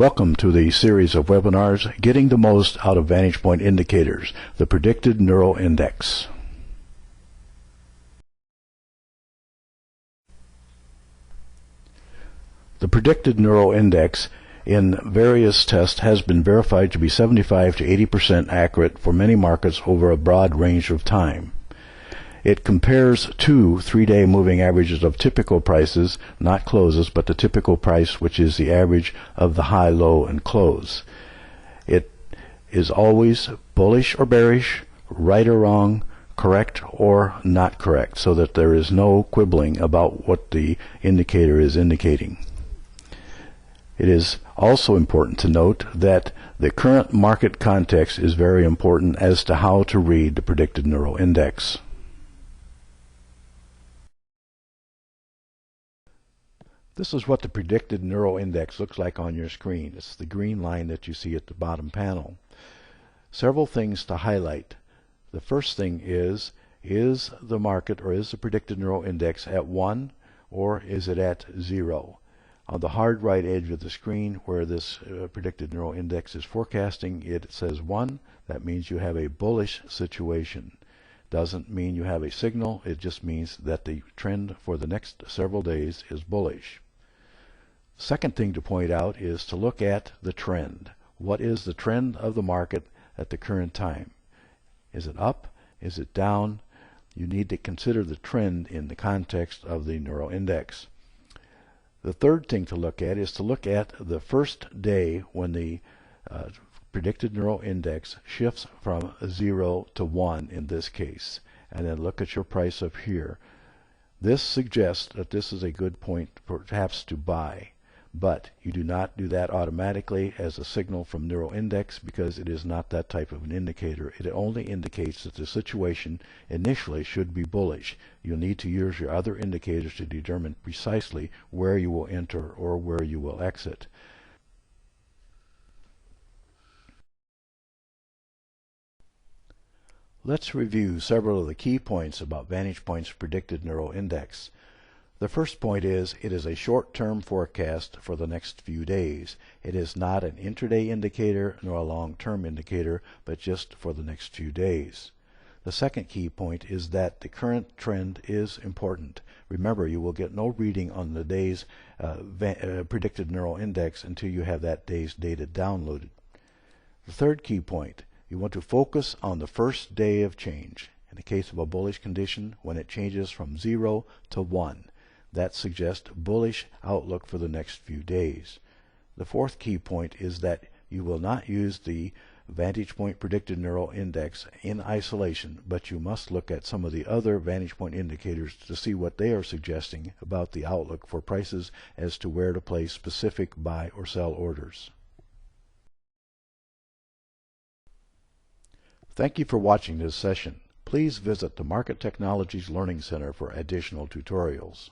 Welcome to the series of webinars, Getting the Most Out of VantagePoint Indicators, the Predicted Neuro Index. The Predicted Neuro Index in various tests has been verified to be 75 to 80% accurate for many markets over a broad range of time. It compares two 3-day moving averages of typical prices, not closes, but the typical price, which is the average of the high, low, and close. It is always bullish or bearish, right or wrong, correct or not correct, so that there is no quibbling about what the indicator is indicating. It is also important to note that the current market context is very important as to how to read the Predicted Neuro Index. This is what the Predicted Neuro Index looks like on your screen. It's the green line that you see at the bottom panel. Several things to highlight. The first thing is the market, or is the Predicted Neuro Index at 1 or is it at 0? On the hard right edge of the screen where this Predicted Neuro Index is forecasting, it says 1. That means you have a bullish situation. Doesn't mean you have a signal, it just means that the trend for the next several days is bullish. Second thing to point out is to look at the trend. What is the trend of the market at the current time? Is it up? Is it down? You need to consider the trend in the context of the Neuro Index. The third thing to look at is to look at the first day when the Predicted Neuro Index shifts from 0 to 1 in this case, and then look at your price up here. This suggests that this is a good point perhaps to buy, but you do not do that automatically as a signal from Neuro Index because it is not that type of an indicator. It only indicates that the situation initially should be bullish. You'll need to use your other indicators to determine precisely where you will enter or where you will exit. Let's review several of the key points about VantagePoint's Predicted Neuro Index. The first point is it is a short-term forecast for the next few days. It is not an intraday indicator nor a long-term indicator, but just for the next few days. The second key point is that the current trend is important. Remember, you will get no reading on the day's Predicted Neuro Index until you have that day's data downloaded. The third key point, you want to focus on the first day of change. In the case of a bullish condition, when it changes from 0 to 1. That suggests bullish outlook for the next few days. The fourth key point is that you will not use the VantagePoint Predicted Neuro Index in isolation, but you must look at some of the other VantagePoint indicators to see what they are suggesting about the outlook for prices as to where to place specific buy or sell orders. Thank you for watching this session. Please visit the Market Technologies Learning Center for additional tutorials.